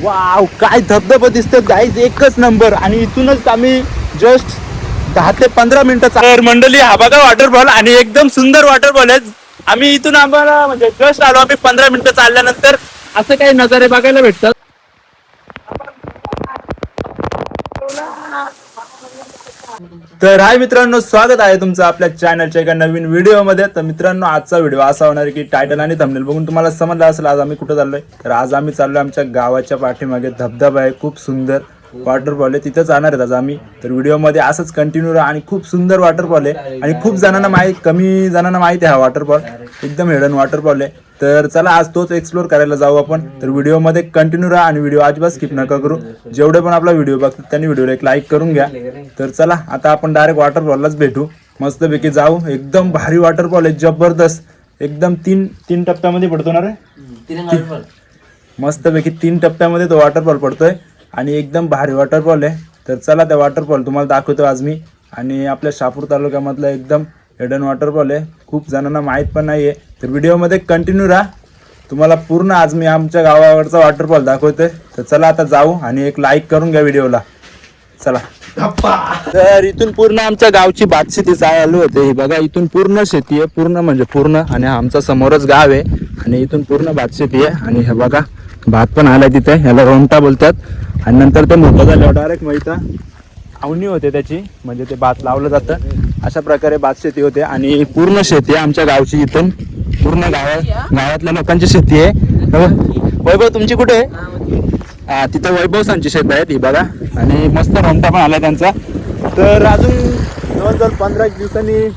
Wow, काय धबधबा दिसतात गाईज, एकच नंबर. आणि इथूनच आम्ही जस्ट 10 ते 15 मिनिटं तर मंडळी, हा बघा वॉटरफॉल आणि एकदम सुंदर वॉटरफॉल आहे. आम्ही इथून आम्हाला म्हणजे जस्ट आलो आम्ही 15 मिनिटं चालल्यानंतर असं काही नजारे बघायला भेटतात. तर हाय मित्रांनो, स्वागत आहे तुमचं आपल्या चॅनलच्या एका नवीन व्हिडिओमध्ये. तर मित्रांनो, आजचा व्हिडिओ असा होणार आहे की टायटल आणि थंबनेल बघून तुम्हाला समजलं असेल आज आम्ही कुठं चाललोय. तर आज आम्ही चाललोय आमच्या गावाच्या पाठीमागे धबधबा आहे, खूप सुंदर वॉटरफॉल आहे, तिथं जाणार आहेत आज आम्ही. तर व्हिडिओमध्ये असंच कंटिन्यू राहा. आणि खूप सुंदर वॉटरफॉल आहे आणि खूप जणांना कमी जणांना माहिती आहे हा वॉटरफॉल, एकदम हिडन वॉटरफॉल आहे. तर चला आज तोच एक्सप्लोर करायला जाऊ आपण. तर व्हिडिओमध्ये कंटिन्यू राहा आणि व्हिडिओ अजिबात स्किप नका करू. जेवढे पण आपला व्हिडिओ बघतात त्यांनी व्हिडिओला एक लाईक करून घ्या. तर चला आता आपण डायरेक्ट वॉटरफॉललाच भेटू, मस्तपैकी जाऊ. एकदम भारी वॉटरफॉल आहे, जबरदस्त. एकदम तीन टप्प्यामध्ये पडतो ना रे, मस्तपैकी 3 टप्प्यामध्ये तो वॉटरफॉल पडतोय आणि एकदम भारी वॉटरफॉल आहे. तर चला त्या वॉटरफॉल तुम्हाला दाखवतो आज मी. आणि आपल्या शहापूर तालुक्यामधलं एकदम हिडन वॉटरफॉल आहे, खूप जणांना माहीत पण नाही आहे. तर व्हिडिओमध्ये कंटिन्यू राहा, तुम्हाला पूर्ण आज मी आमच्या गावाकडचा वॉटरफॉल दाखवतोय. तर चला आता जाऊ आणि एक लाईक करून घ्या व्हिडिओला. चला. तर इथून पूर्ण आमच्या गावची भातशेती चालू होते. ही बघा, इथून पूर्ण शेती आहे, पूर्ण म्हणजे पूर्ण. आणि आमचा समोरच गाव आहे आणि इथून पूर्ण भातशेती आहे. आणि हे बघा, भात पण आलाय तिथे, ह्याला रोमटा बोलतात. आणि नंतर ते मोठं झाल्यावर डायरेक्ट माहिती आवणी होते त्याची, म्हणजे ते भात लावलं जातं. अशा प्रकारे भात शेती होते आणि पूर्ण शेती आहे आमच्या गावची. इथून पूर्ण गावातल्या लोकांची शेती आहे. वैभव तुमची कुठे आहे? तिथं वैभव सांची शेत आहे ती बघा. आणि मस्त रोमटा पण आला त्यांचा. तर अजून जवळजवळ 15 दिवसांनी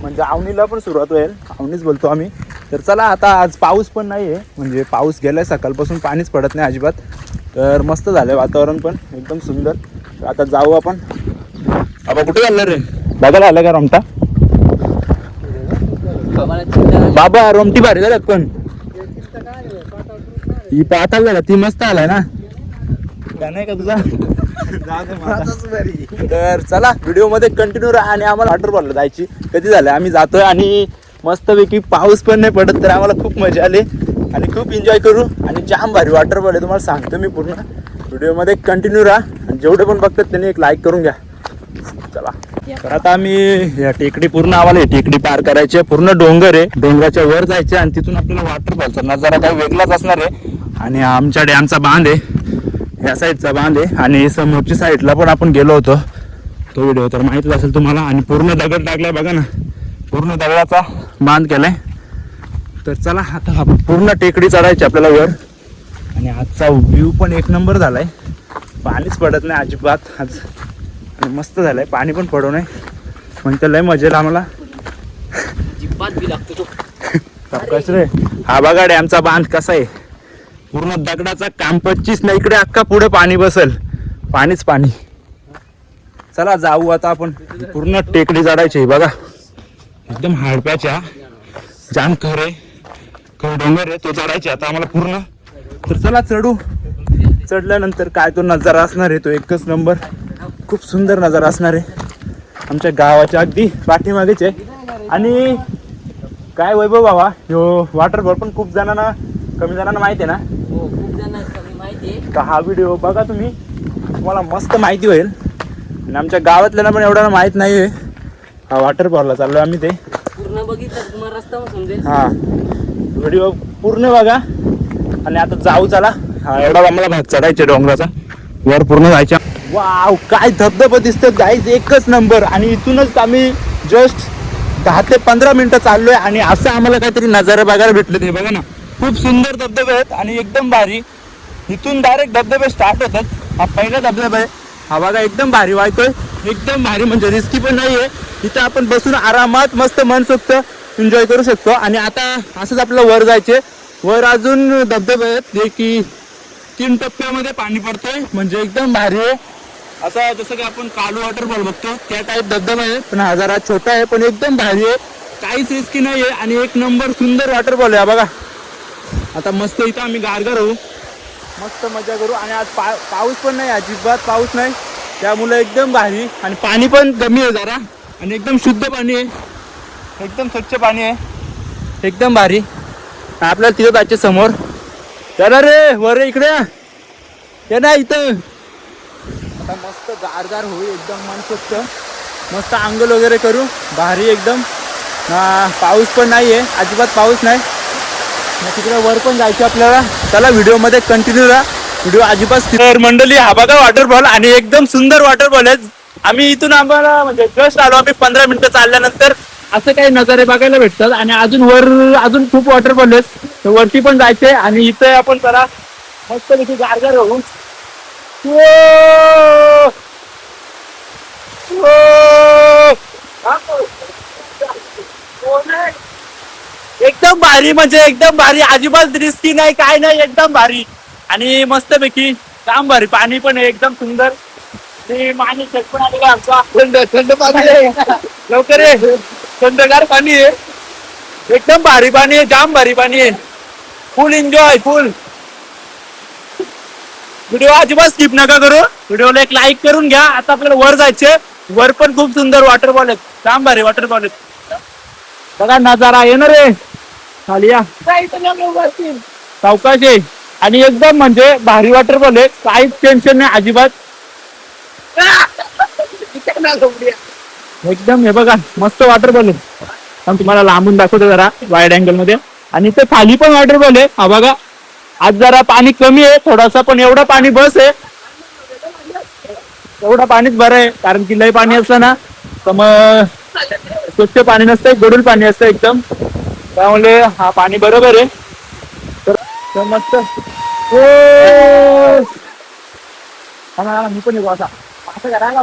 म्हणजे आवणीला पण सुरुवात होईल, आवणीच बोलतो आम्ही. तर चला आता आज पाऊस पण नाही आहे, म्हणजे पाऊस गेलाय सकाळपासून, पाणीच पडत नाही अजिबात. तर मस्त झालंय वातावरण पण एकदम सुंदर. तर आता जाऊ आपण. बाबा कुठे चाललं रे? बघायला आलं का रोमटा? बाबा रोमटी भारी झाल्यात पण ही पाताल झाला, ती मस्त आलाय ना, का नाही का तुझा? तर चला व्हिडिओ मध्ये कंटिन्यू राहा. आणि आम्हाला वॉटरफॉलला जायची कधी झालं आम्ही जातोय आणि मस्तपैकी पाऊस पण नाही पडत, तर आम्हाला खूप मजा आली आणि खूप एन्जॉय करू. आणि जाम भारी वॉटरफॉल आहे, तुम्हाला सांगतो मी. पूर्ण व्हिडिओमध्ये कंटिन्यू राहा आणि जेवढे पण बघतात त्यांनी एक लाईक करून घ्या. चला. तर आता आम्ही या टेकडी पूर्ण आम्हाला टेकडी पार करायची, पूर्ण डोंगर आहे, डोंगराच्या वर जायचे आणि तिथून आपल्याला वॉटरफॉलचा नजारा काही वेगळाच असणार आहे. आणि आमच्या डॅमचा बांध आहे, या साईडचा बांध आहे. आणि समोरच्या साईडला पण आपण गेलो होतो, तो व्हिडिओ तर माहितीच असेल तुम्हाला. आणि पूर्ण दगड टाकलाय बघा ना, पूर्ण दगडाचा बांध केलाय. तर चला आता पूर्ण टेकडी चढायची आपल्याला वर. आणि आजचा व्ह्यू पण एक नंबर झालाय, पाणीच पडत नाही अजिबात आज. आणि मस्त झालंय, पाणी पण पडू नये म्हणजे लय मजा येईल आम्हाला. रे हा बघा डॅमचा बांध कसा आहे, पूर्ण दगडाचा, काम 25 ना इकडे अख्खा पुढे पाणी बसल, पाणीच पाणी. चला जाऊ आता आपण. पूर्ण टेकडी चढायची बघा, एकदम हाडप्याच्या जाम खरे डोंगर आहे, तो चढायचे आता आम्हाला पूर्ण. तर चला चढू. चढल्यानंतर काय तो नजारा असणार आहे, तो एकच नंबर, खूप सुंदर नजारा असणार आहे. आमच्या गावाच्या अगदी पाठीमागेच आहे. आणि काय वैभव बाबा, ह्यो वॉटरफॉल पण खूप जणांना, कमी जणांना माहिती आहे ना? का हा व्हिडिओ बघा तुम्ही, तुम्हाला मस्त माहिती होईल. आणि आमच्या गावातल्याला पण एवढ्या माहीत नाही आहे हा वॉटरफॉलला चाललोय आम्ही. ते पूर्ण बघितलं तुम्हाला रस्ता समजेल. हा व्हिडिओ पूर्ण बघा. आणि आता जाऊ चला. हा एवढा आम्हाला भाग चढायचा डोंगराचा, वर पूर्ण जायच्या. वाव, काय धबधबा दिसतात गाईज, एकच नंबर. आणि इथूनच आम्ही जस्ट 10 ते 15 मिनिटं चाललोय आणि असं आम्हाला काहीतरी नजारा बघायला भेटले. ते बघा ना, खूप सुंदर धबधबे आहेत आणि एकदम भारी. इथून डायरेक्ट धबधबे स्टार्ट होतात. हा पहिला धबधबा आहे, हा बघा एकदम भारी वाहतोय, एकदम भारी, म्हणजे रिस्की पण नाहीये. इथं आपण बसून आरामात मस्त मनसोक्त एन्जॉय करू शकतो. आणि आता असंच आपल्याला वर जायचे. वर अजून धबधबे आहेत जे की 3 टप्प्यामध्ये पाणी पडतोय, म्हणजे एकदम भारी आहे. असं जसं की आपण कालू वॉटरफॉल बघतो त्या टाईप धबधबा आहे, पण हा जरा छोटा आहे, पण एकदम भारी आहे, काहीच रिस्की नाही आहे. आणि एक नंबर सुंदर वॉटरफॉल आहे बघा. आता मस्त इथं आम्ही गारगार होऊ, मस्त मजा करू. आणि आज पाऊस पण नाही, अजिबात पाऊस नाही, त्यामुळे एकदम भारी. आणि पाणी पण कमी आहे जरा, आणि एकदम शुद्ध पाणी आहे, एकदम स्वच्छ पाणी आहे, एकदम भारी. आपल्याला तिथं जायचे समोर. चला रे वर इकडे ये ना इथं. आता मस्त गारगार होईल एकदम मन स्वच्छ. मस्त आंघोळ वगैरे करू भारी एकदम. पाऊस पण नाहीये अजिबात पाऊस नाही. मग तिकडे वर पण जायचं आपल्याला. चला व्हिडिओ मध्ये कंटिन्यू राहा. व्हिडिओ अजिबात तर मंडळी हा बघा वॉटरफॉल आणि एकदम सुंदर वॉटरफॉल आहे. आम्ही इथून आम्हाला म्हणजे जस्ट आलो आम्ही 15 मिनिटं चालल्यानंतर असं काही नजारे बघायला भेटतात. आणि अजून वर अजून खूप वॉटरफॉल आहेत. तर वरती पण जायचंय आणि इथे आपण जरा मस्त पैकी गारगार होऊ. एकदम भारी म्हणजे एकदम भारी. अजिबात रिस्की नाही काय नाही एकदम भारी. आणि मस्तपैकी काम भारी. पाणी पण आहे एकदम सुंदर. ते पाणी पण आलेलं आमचा थंड थंड पाणी आहे. लवकर आहे थंडगार पाणी आहे. एकदम भारी पाणी आहे जाम भारी पाणी आहे. फुल एन्जॉय फुल. व्हिडिओ अजिबात स्किप नका करू. व्हिडिओला एक लाईक करून घ्या. आता आपल्याला वर जायचे. वर पण खूप सुंदर वॉटरफॉल आहेत. जाम भारी वॉटरफॉल आहेत. बघा नजारा येणार रे खाली या सावकाश आहे. आणि एकदम म्हणजे भारी वॉटरफॉल आहे. काहीच टेन्शन नाही अजिबात. एकदम हे बघा मस्त वॉटरफॉल आहे. तुम्हाला लांबून दाखवतो जरा वाईड अँगल मध्ये. आणि ते खाली पण वॉटरफॉल आहे. हा बघा आज जरा पाणी कमी आहे थोडासा पण एवढं पाणी बस आहे. एवढं पाणीच बरं आहे कारण की लय पाणी असलं ना तर मग स्वच्छ पाणी नसतं गढूळ पाणी असतं एकदम. त्यामुळे हा पाणी बरोबर आहे. तर मस्त मी पण येऊ असा असं करायला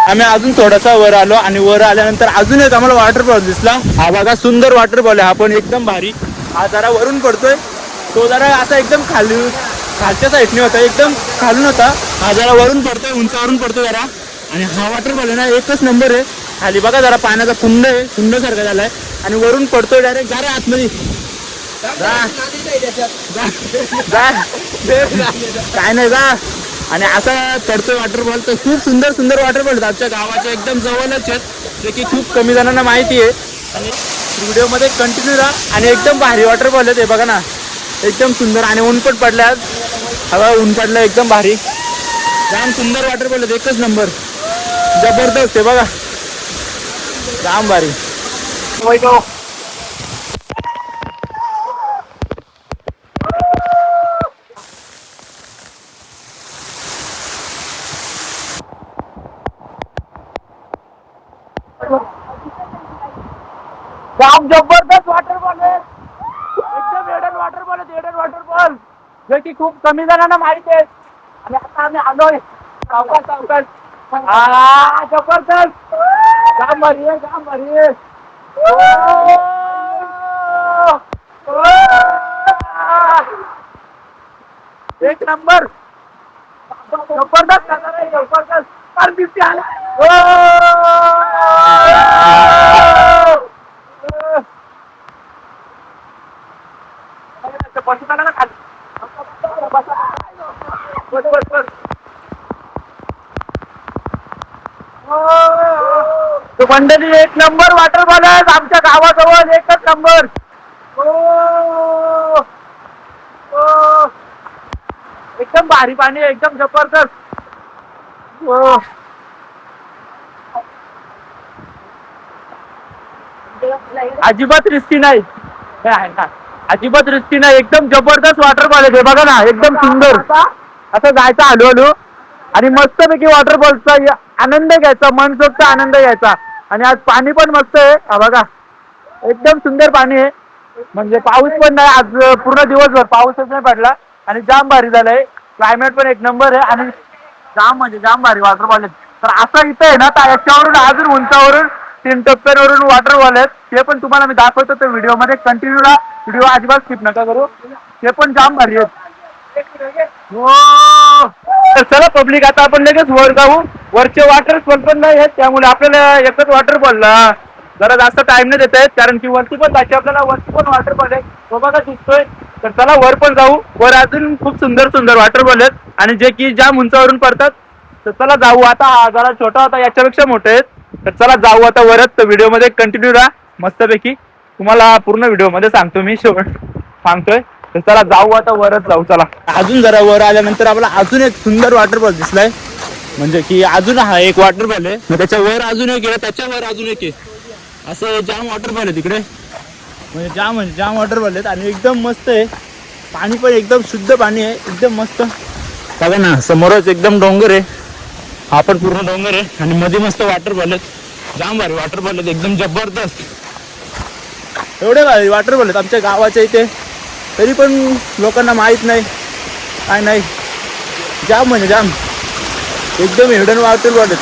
आम्ही अजून थोडासा वर आलो आणि वर आल्यानंतर अजून एक आम्हाला वॉटरफॉल दिसला. हा बघा सुंदर वॉटरफॉल आहे. हा पण एकदम भारी. हा जरा वरून पडतोय. तो जरा असा एकदम खालच्या साईडने होता एकदम खालून होता. हा जरा वरून पडतोय उंचावरून पडतोय जरा. आणि हा वॉटरफॉल आहे ना एकच नंबर आहे. खाली बघा जरा पाण्याचा कुंड आहे कुंड सारखा झालाय. आणि वरून पडतोय डायरेक्ट. जा रे आतमध्ये काय नाही जा. आणि असा चढतोय वॉटरफॉल. तर खूप सुंदर सुंदर वॉटरफॉल आमच्या गावाच्या एकदम जवळच आहेत. जे की खूप कमी जणांना माहिती आहे. आणि व्हिडिओ मध्ये कंटिन्यू राहा. आणि एकदम भारी वॉटरफॉल आहे ते बघा ना एकदम सुंदर. आणि ऊन पण पडले आज. हवा ऊन पडलं एकदम भारी. जाम सुंदर वॉटरफॉल आहे एकच नंबर जबरदस्त आहे बघा जाम भारी. जाम जबरदस्त वॉटरफॉल आहे. एकदम एडन वॉटरफॉल आहे एडन वॉटरफॉल जे की खूप कमी जणांना माहिती आहे. आणि आता आम्ही आलोय सावकाश सावकाश. जबरदस्त जाम भारी आहे जाम भारी आहे. एक नंबर जबरदस्त नजारा आहे जबरदस्त. मंडळी एक नंबर वॉटरफॉल आहे आमच्या गावाजवळ एकच नंबर. एकदम भारी पाणी एकदम जबरदस्त. अजिबात रिस्की नाही हे आहे ना अजिबात रिस्की नाही. एकदम जबरदस्त वॉटरफॉल आहे बघा ना एकदम सुंदर. असं जायचं हळूहळू आणि मस्तपैकी वॉटरफॉलचा आनंद घ्यायचा मनसोक्त आनंद घ्यायचा. आणि आज पाणी पण मस्त आहे. हा बघा एकदम सुंदर पाणी आहे. म्हणजे पाऊस पण नाही आज पूर्ण दिवसभर पाऊसच नाही पडला. आणि जाम भारी झालंय. क्लायमेट पण एक नंबर आहे. आणि जाम म्हणजे जाम भारी वॉटरफॉल आहे. तर असं इथं आहे ना तर याच्यावरून अजून उंचावरून 3 टप्प्यांवरून वॉटरफॉल आहेत. ते पण तुम्हाला मी दाखवतो त्या व्हिडिओ मध्ये कंटिन्यू राहा. व्हिडिओ अजिबात स्किप नका करू. ते पण जाम भारी आहेत. चला पब्लिक आता आपण लगेच वर जाऊ. वरचे वॉटरफॉल पण नाही आहेत त्यामुळे आपल्याला एकच वॉटरफॉलला जरा जास्त टाइम नाही देत आहेत कारण की वरती पण जायचे आपल्याला. वरती पण वॉटरफॉल आहे तो बघा दिसतोय. तर चला वर पण जाऊ. वर अजून खूप सुंदर सुंदर वॉटरफॉल आहेत आणि जे की जाम उंचावरून पडतात. तर चला जाऊ आता. हा जरा छोटा होता, याच्यापेक्षा मोठे आहेत. तर चला जाऊ आता वरच. व्हिडिओ मध्ये कंटिन्यू राहा मस्तपैकी. तुम्हाला पूर्ण व्हिडिओ मध्ये सांगतो मी, शेवट सांगतोय. तर चला जाऊ आता वरच जाऊ. चला अजून जरा वर आल्यानंतर आपल्याला अजून एक सुंदर वॉटरफॉल दिसलाय. म्हणजे की अजून हा एक वॉटरफॉल आहे, मग त्याच्या वर अजून एक आहे, त्याच्यावर अजून एक आहे. असं जाम वॉटरफॉल आहे तिकडे. म्हणजे जाम वॉटरफॉल आहेत आणि एकदम मस्त आहे. पाणी पण एकदम शुद्ध पाणी आहे, एकदम मस्त. बघा ना समोरच एकदम डोंगर आहे. हा पण पूर्ण डोंगर आहे आणि मध्ये मस्त वॉटरफॉल आहेत. जाम भारी वॉटरफॉल आहेत, एकदम जबरदस्त. एवढे भारी वॉटरफॉल आहेत आमच्या गावाच्या इथे, तरी पण लोकांना माहीत नाही काय नाही. जाम म्हणजे जाम एकदम हिडन वॉटरफॉल आहेत.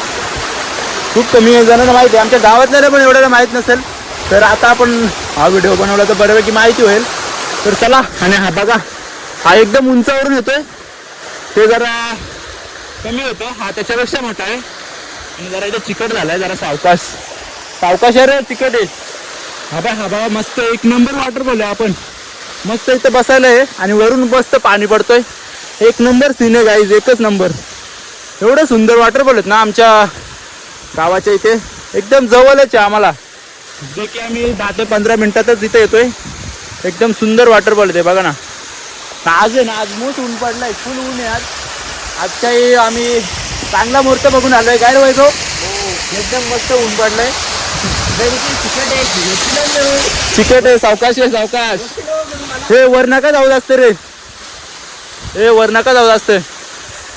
खूप कमी जणांना माहिती आहे, आमच्या गावातल्याला पण एवढ्याला माहीत नसेल. तर आता आपण हा व्हिडिओ बनवला तर बऱ्यापैकी माहिती होईल. तर चला. आणि हा बघा, हा एकदम उंचावरून येतोय, ते जरा कमी होतं. हा त्याच्यापेक्षा मोठा आहे आणि जरा इथं चिकट झालाय, जरा सावकाश आहे रे, चिकट आहे. हा बघा मस्त एक नंबर वॉटरफॉल आहे. आपण मस्त इथं बसायला आहे आणि वरून मस्त पाणी पडतोय. एक नंबर सीन आहे गाईज, एकच नंबर. एवढं सुंदर वॉटरफॉल आहेत ना आमच्या गावाच्या इथे, एकदम जवळच आहे आम्हाला. जे की आम्ही 10 ते 15 मिनिटातच इथे येतोय. एकदम सुंदर वॉटरफॉल आहे ते बघा ना. आज आहे ना, आज मोठ ऊन पडलाय, फुल ऊन आहे आज. आज काही आम्ही चांगला मुहूर्त बघून आलोय. काय रे व्हायचो, एकदम मस्त ऊन पडलंय. चिकट आहे, सावकाश आहे, सावकाश. हे वर नका जाऊ जास्त रे, हे वर नका जाऊ जास्त.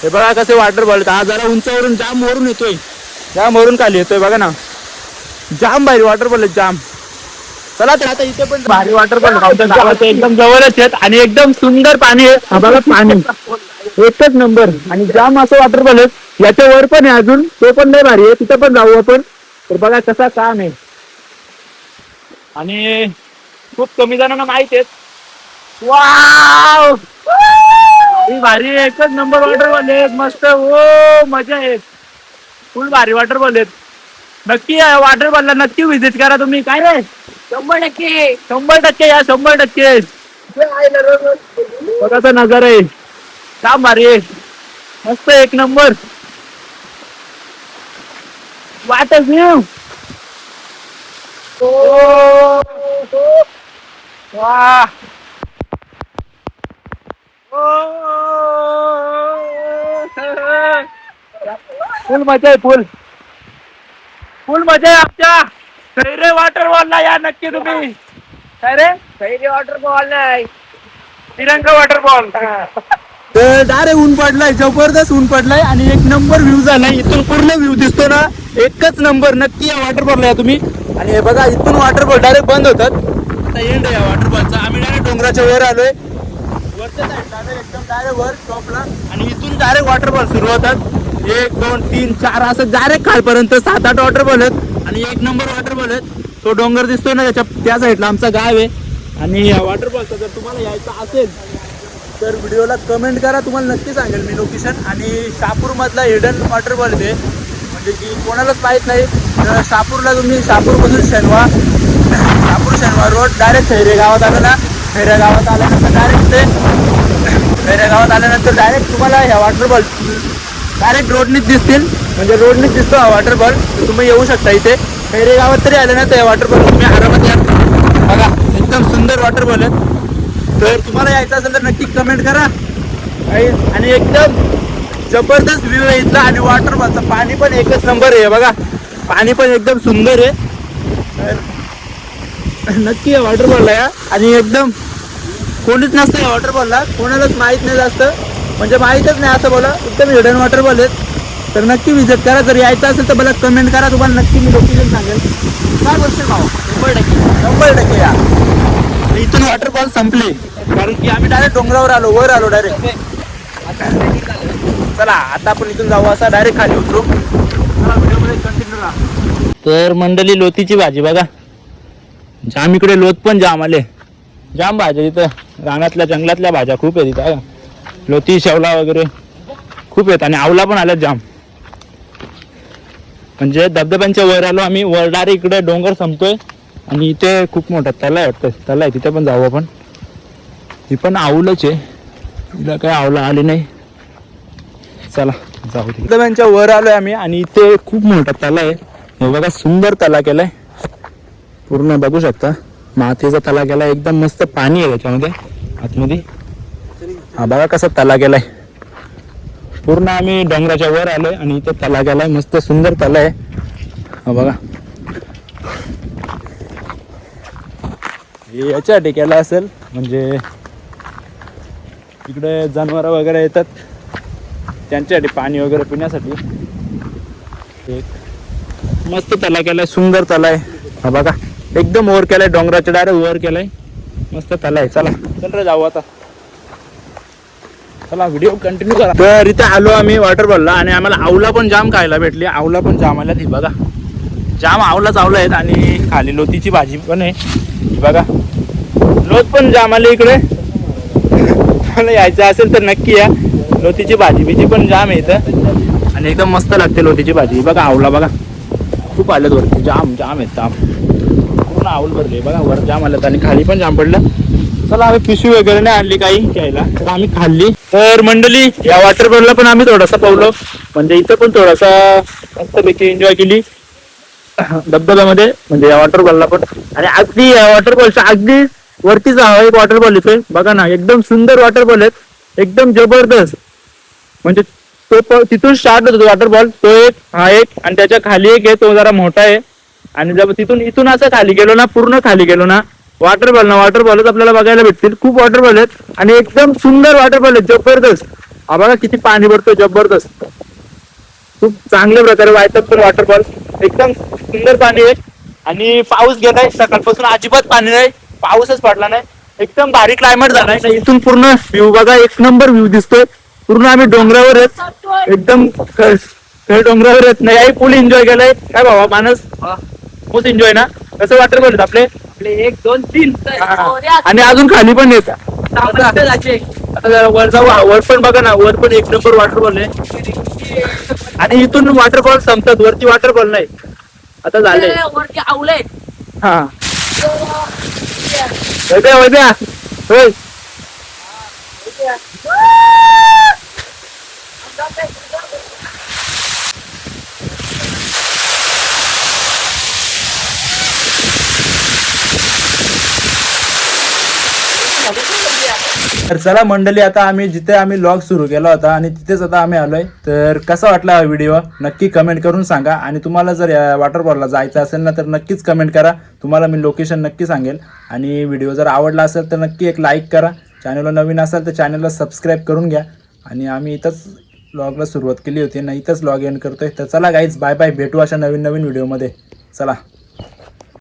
हे बघा कसे वॉटरफॉल आहेत. हा जरा उंचावरून जाम वरून येतोय, जाम वरून खाली येतोय बघा ना. जाम भारी वॉटरफॉल आहेत, जाम. चला तर आता इथे पण भारी वॉटरफॉल एकदम जवळच आहेत आणि एकदम सुंदर पाणी आहे. हा बघा पाणी एकच नंबर आणि जाम असं वॉटरफॉल आहे. याच्या वर पण आहे अजून, तो पण लय भारी आहे, तिथे पण जाऊ आपण. तर बघा कसा काम आहे आणि खूप कमी जणांना माहित आहेत. वाव भारी, एकच नंबर वॉटरफॉल आहेत, मस्त. ओ मजा आहे, फुल भारी वॉटरफॉल आहेत. नक्की वॉटरफॉलला नक्की व्हिजिट करा तुम्ही. काय रे, 100% या, 100%. बघाचा नजारा आहे, काम भारी आहे, मस्त एक नंबर. वाट व्ह्यू. वा फुल मजा आहे, फुल मजा आहे आमच्या खैरे वॉटरफॉलला. या नक्की तुम्ही. काय रे, खैरे वॉटरफॉल नाही, तिरंगा वॉटरफॉल. तर डायरेक्ट ऊन पडलाय, जबरदस्त ऊन पडलाय आणि एक नंबर व्ह्यू झालाय. इथून पूर्ण व्ह्यू दिसतो ना, एकच नंबर. नक्की या वॉटरफॉलला या तुम्ही. आणि हे बघा इथून वॉटरफॉल डायरेक्ट बंद होतात. आता एंड आहे या वॉटरफॉलचा. आम्ही डायरेक्ट डोंगराच्या वर आलोय, वरच्या साईडला एकदम डायरेक्ट वर टॉपला. आणि इथून डायरेक्ट वॉटरफॉल सुरू होतात. 1 2 3 4 असं डायरेक्ट खालपर्यंत 7-8 वॉटरफॉल आहेत आणि एक नंबर वॉटरफॉल आहेत. तो डोंगर दिसतोय ना, त्या साईडला आमचा गाव आहे. आणि या वॉटरफॉलचा जर तुम्हाला यायचं असेल तर व्हिडिओला कमेंट करा, तुम्हाला नक्की सांगेल मी लोकेशन. आणि शहापूरमधला हिडन वॉटरफॉल ते, म्हणजे की कोणालाच माहीत नाही. तर शहापूरला तुम्ही, शहापूरपासून शनिवार रोड डायरेक्ट खैरे गावात आलं ना, खैरे गावात आल्यानंतर डायरेक्ट तुम्हाला ह्या वॉटरफॉल डायरेक्ट रोडनीच दिसतील. म्हणजे रोडनीच दिसतो हा वॉटरफॉल. तुम्ही येऊ शकता इथे खैरे गावात तरी आले ना, तर या वॉटरफॉल तुम्ही आरामात या. बघा एकदम सुंदर वॉटरफॉल आहे. तर तुम्हाला यायचं असेल तर नक्की कमेंट करा. आणि एकदम जबरदस्त व्ह्यू आहे इथला. आणि वॉटरफॉलचं पाणी पण एकच नंबर आहे. बघा पाणी पण एकदम सुंदर आहे. तर नक्की या वॉटरफॉलला या. आणि एकदम कोणीच नसतं या वॉटरफॉलला, कोणालाच माहीत नाही जास्त, म्हणजे माहीतच नाही असं बोला. एकदम हिडन वॉटरफॉल आहेत. तर नक्की विजिट करा. जर यायचं असेल तर मला कमेंट करा, तुम्हाला नक्की मी लोकेशन सांगेल. काय गोष्ट भाऊ, 100% या. इथून वॉटरफॉल संपले, कारण की आम्ही डायरेक्ट डोंगरावर आलो, वर आलो डायरेक्ट. चला आता आपण इथून जाऊ, असा डायरेक्ट खाली उतरू. व्हिडिओमध्ये कंटिन्यू राहा. तर मंडळी, लोतीची भाजी बघा, जाम इकडे लोत पण जाम आले. जाम भाज्या इथं, रानातल्या जंगलातल्या भाज्या खूप आहेत इथं. लोती, शेवला वगैरे खूप आहेत. आणि आवला पण आल्यात जाम. म्हणजे धबधब्यांच्या वर आलो आम्ही, वर डायरेक्ट इकडे डोंगर संपतोय. आणि इथे खूप मोठा तला आहे वाटतं, तला आहे, तिथे पण जाऊ आपण. ही पण आवलंच आहे, तिला काय आवला आली नाही. चला जाऊ दे. धबधब्यांच्या वर आलोय आम्ही आणि इथे खूप मोठा तला आहे. हे बघा सुंदर तला केलाय, पूर्ण बघू शकता मातीचा तला केलाय, एकदम मस्त पाणी आहे त्याच्यामध्ये आतमध्ये. हा बघा कसा तला केलाय, पूर्ण आम्ही डोंगराच्या वर आलोय आणि इथे तला केलाय, मस्त सुंदर तला आहे. हा बघा हे याच्यासाठी केला असेल म्हणजे इकडे जनावर वगैरे येतात त्यांच्यासाठी पाणी वगैरे पिण्यासाठी. एक मस्त तला केलाय, सुंदर तला आहे. हा बघा एकदम वर केलाय, डोंगराच्या डायरेक्ट वर केलाय, मस्त तला आहे. चला चल रे जाऊ आता, चला व्हिडिओ कंटिन्यू करा. तर इथे आलो आम्ही वॉटरफॉलला आणि आम्हाला आवला पण जाम खायला भेटली. आवला पण जाम आल्या, ती बघा जाम आवला चावला आहेत आणि खाली लोतीची भाजी पण आहे. ही बघा लोत पण जाम आले इकडे. मला यायचं असेल तर नक्की या. लोतीची भाजी बिजी पण जाम आहे इथं आणि एकदम मस्त लागते लोतीची भाजी. बघा आवला बघा खूप आलेत वरती, जाम जाम आहेत, जाम पूर्ण आवल भरले बघा, वर जाम आलेत आणि खाली पण जाम पडलं. चला आम्ही पिशवी वगैरे नाही आणली काही घ्यायला, तर आम्ही खाल्ली. तर मंडळी या वॉटरफॉलला पण आम्ही थोडासा पावलो, म्हणजे इथं पण थोडासा मस्तपैकी एन्जॉय केली धबधब्यामध्ये, म्हणजे या वॉटरफॉलला पण. आणि अगदी या वॉटरफॉलच्या अगदी वरतीच एक वॉटरफॉल येतोय बघा ना, एकदम सुंदर वॉटरफॉल आहेत, एकदम जबरदस्त. म्हणजे तो तिथून स्टार्ट होतो वॉटरफॉल, तो एक हा एक आणि त्याच्या खाली एक आहे, तो जरा मोठा आहे. आणि जर तिथून इथून असं खाली गेलो ना, पूर्ण खाली गेलो ना, वॉटरफॉलच आपल्याला बघायला भेटतील. खूप वॉटरफॉल आहेत आणि एकदम सुंदर वॉटरफॉल आहेत, जबरदस्त. हा बघा किती पाणी भरतोय, जबरदस्त. खूप चांगल्या प्रकारे वाहतात पण वॉटरफॉल, एकदम सुंदर पाणी आहे. आणि पाऊस गेलाय सकाळपासून, अजिबात पाणी नाही, पाऊसच पडला नाही, एकदम भारी क्लायमेट झालाय. इथून पूर्ण व्ह्यू बघा, एक नंबर व्ह्यू दिसतोय. पूर्ण आम्ही डोंगरावर आहेत, एकदम डोंगरावर येत नाही. फुल एन्जॉय केलाय काय भावा मानस, खूप एन्जॉय ना. कसं वॉटरफॉल आहेत आपले 1 2 3 आणि अजून खाली पण येत. वर जाऊ, वर पण बघा ना, वर पण एक नंबर वॉटरफॉल आहे. आणि इथून वॉटरफॉल संपतात, वरती वॉटरफॉल नाही आता झाले. वरती आवले. हा वैद्या होय. तर चला मंडळी, आता आम्ही जिथे आम्ही लॉग सुरू केला होता आणि तिथेच आता आम्ही आलोय. तर कसा वाटला हा व्हिडिओ नक्की कमेंट करून सांगा. आणि तुम्हाला जर या वॉटरफॉलला जायचं असेल ना, तर नक्कीच कमेंट करा, तुम्हाला मी लोकेशन नक्की सांगेल. आणि व्हिडिओ जर आवडला असेल तर नक्की एक लाईक करा. चॅनलला नवीन असाल तर चॅनलला सबस्क्राईब करून घ्या. आणि आम्ही इथंच व्लॉगला सुरुवात केली होती ना, इथंच व्लॉग एंड करतोय. तर चला गाईज, बाय बाय, भेटू अशा नवीन व्हिडिओमध्ये. चला.